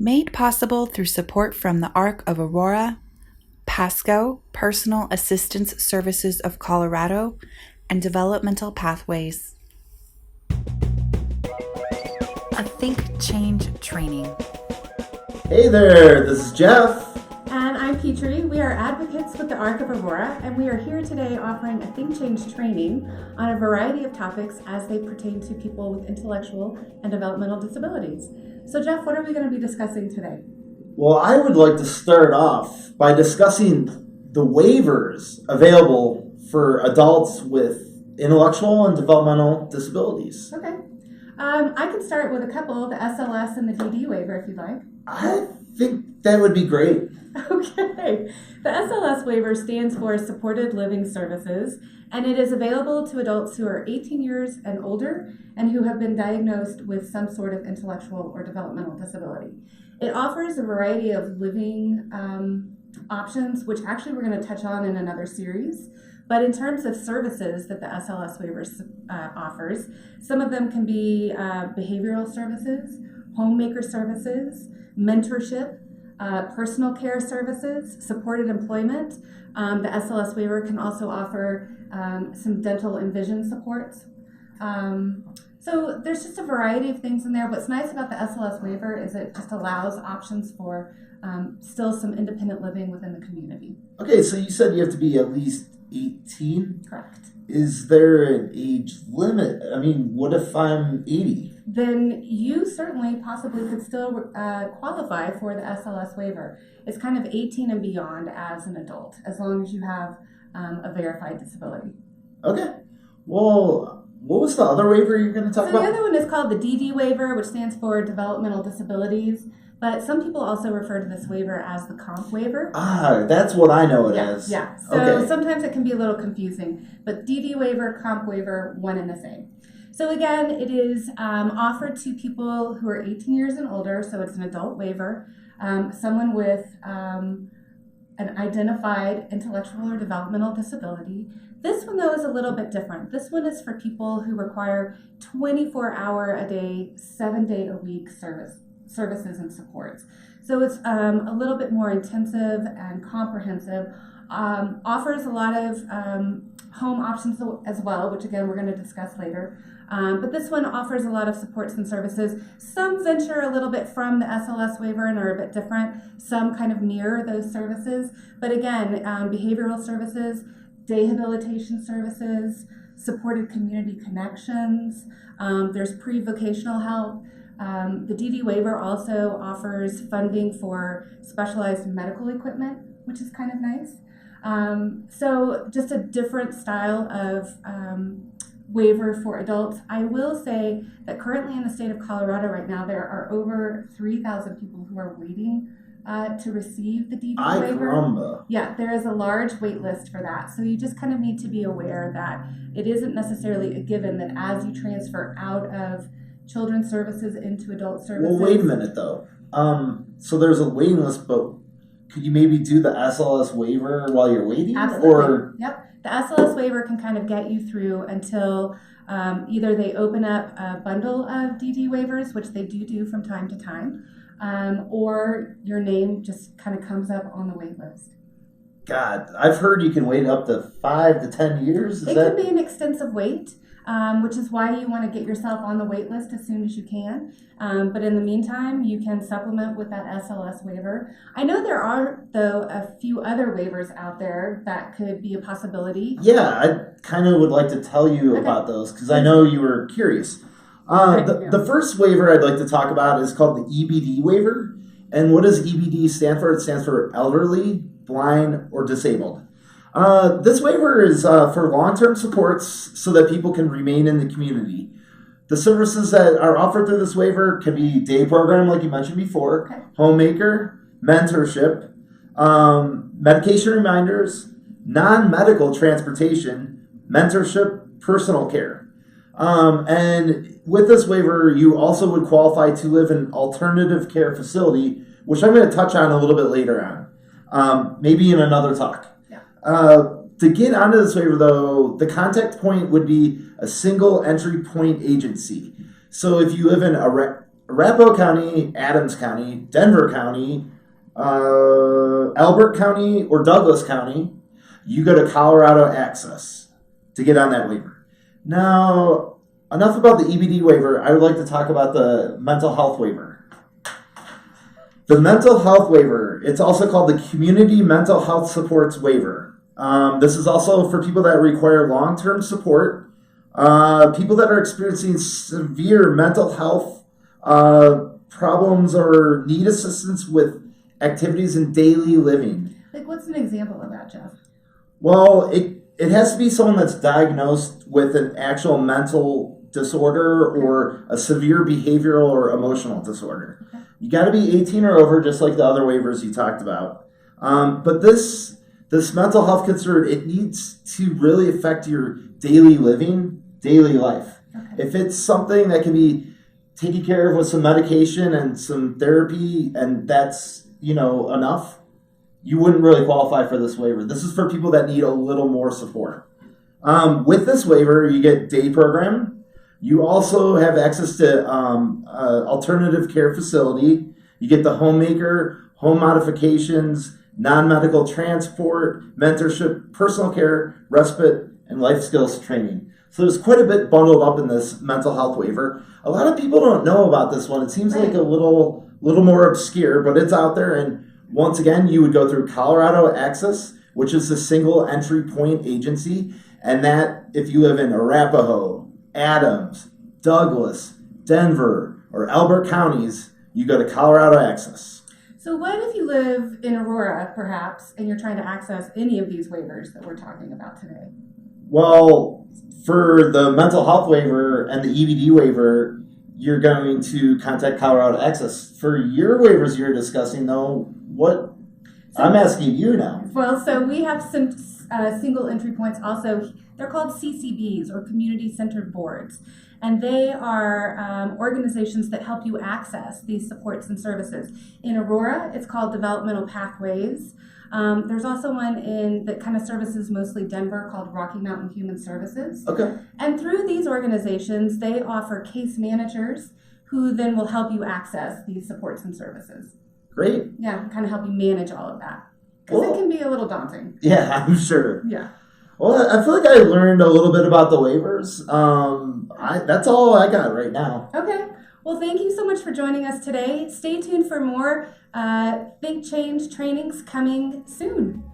Made possible through support from the Arc of Aurora, PASCO, Personal Assistance Services of Colorado, and Developmental Pathways. A THINK+change training. Hey there, this is Jeff. And I'm Petrie. We are advocates with the Arc of Aurora, and we are here today offering a THINK+change training on a variety of topics as they pertain to people with intellectual and developmental disabilities. So Jeff, what are we going to be discussing today? Well, I would like to start off by discussing the waivers available for adults with intellectual and developmental disabilities. Okay. I can start with a couple, the SLS and the DD waiver if you'd like. I think that would be great. Okay. The SLS waiver stands for Supported Living Services, and it is available to adults who are 18 years and older and who have been diagnosed with some sort of intellectual or developmental disability. It offers a variety of living options, which actually we're going to touch on in another series. But in terms of services that the SLS waiver offers, some of them can be behavioral services, homemaker services, mentorship, personal care services, supported employment. The SLS waiver can also offer some dental and vision supports. So there's just a variety of things in there. What's nice about the SLS waiver is it just allows options for still some independent living within the community. Okay, so you said you have to be at least 18? Correct. Is there an age limit? I mean, what if I'm 80? Then you certainly possibly could still qualify for the SLS waiver. It's kind of 18 and beyond as an adult, as long as you have a verified disability. Okay. Well, what was the other waiver you were going to talk about? The other one is called the DD waiver, which stands for Developmental Disabilities. But some people also refer to this waiver as the comp waiver. Ah, that's what I know it as. Yeah. So sometimes it can be a little confusing. But DD waiver, comp waiver, one and the same. So again, it is offered to people who are 18 years and older, so it's an adult waiver. Someone with an identified intellectual or developmental disability. This one, though, is a little bit different. This one is for people who require 24-hour-a-day, 7-day-a-week services and supports. So it's a little bit more intensive and comprehensive. Offers a lot of home options as well, which again we're going to discuss later. But this one offers a lot of supports and services. Some venture a little bit from the SLS waiver and are a bit different. Some kind of mirror those services. But again, behavioral services, rehabilitation services, supported community connections. There's pre-vocational help. The DD waiver also offers funding for specialized medical equipment, which is kind of nice. So just a different style of waiver for adults. I will say that currently in the state of Colorado right now, there are over 3,000 people who are waiting to receive the DD waiver. Caramba. Yeah, there is a large wait list for that. So you just kind of need to be aware that it isn't necessarily a given that as you transfer out of children's services into adult services. Well, wait a minute though. So there's a waiting list, but could you maybe do the SLS waiver while you're waiting? Absolutely. Yep. The SLS waiver can kind of get you through until either they open up a bundle of DD waivers, which they do from time to time, or your name just kind of comes up on the wait list. God, I've heard you can wait up to 5 to 10 years. It can be an extensive wait. Which is why you want to get yourself on the wait list as soon as you can. But in the meantime, you can supplement with that SLS waiver. I know there are, though, a few other waivers out there that could be a possibility. Yeah, I kind of would like to tell you about those because I know you were curious. The first waiver I'd like to talk about is called the EBD waiver. And what does EBD stand for? It stands for elderly, blind, or disabled. This waiver is for long-term supports so that people can remain in the community. The services that are offered through this waiver can be day program, like you mentioned before, homemaker, mentorship, medication reminders, non-medical transportation, mentorship, personal care. And with this waiver, you also would qualify to live in an alternative care facility, which I'm going to touch on a little bit later on, maybe in another talk. To get onto this waiver, though, the contact point would be a single entry point agency. So if you live in Arapahoe County, Adams County, Denver County, Albert County, or Douglas County, you go to Colorado Access to get on that waiver. Now, enough about the EBD waiver. I would like to talk about the mental health waiver. The mental health waiver, it's also called the Community Mental Health Supports Waiver. This is also for people that require long-term support, people that are experiencing severe mental health problems or need assistance with activities in daily living. Like, what's an example of that, Jeff? Well, it has to be someone that's diagnosed with an actual mental disorder or a severe behavioral or emotional disorder. Okay. You got to be 18 or over, just like the other waivers you talked about. But this mental health concern, it needs to really affect your daily living, daily life. Okay. If it's something that can be taken care of with some medication and some therapy, and that's, enough, you wouldn't really qualify for this waiver. This is for people that need a little more support. With this waiver, you get day program. You also have access to alternative care facility. You get the homemaker, home modifications, non-medical transport, mentorship, personal care, respite, and life skills training. So there's quite a bit bundled up in this mental health waiver. A lot of people don't know about this one. It seems like a little more obscure, but it's out there. And once again, you would go through Colorado Access, which is the single entry point agency. And that, if you live in Arapahoe, Adams, Douglas, Denver, or Albert counties, you go to Colorado Access. So what if you live in Aurora, perhaps, and you're trying to access any of these waivers that we're talking about today? Well, for the mental health waiver and the EBD waiver, you're going to contact Colorado Access. For your waivers you're discussing, though, I'm asking you now. Well, so we have some single entry points also. They're called CCBs, or Community Centered Boards. And they are organizations that help you access these supports and services. In Aurora, it's called Developmental Pathways. There's also one that kind of services mostly Denver called Rocky Mountain Human Services. Okay. And through these organizations, they offer case managers who then will help you access these supports and services. Great. Yeah, kind of help you manage all of that. Because it can be a little daunting. Yeah, I'm sure. Yeah. Well, I feel like I learned a little bit about the waivers. That's all I got right now. Okay. Well, thank you so much for joining us today. Stay tuned for more THINK+change trainings coming soon.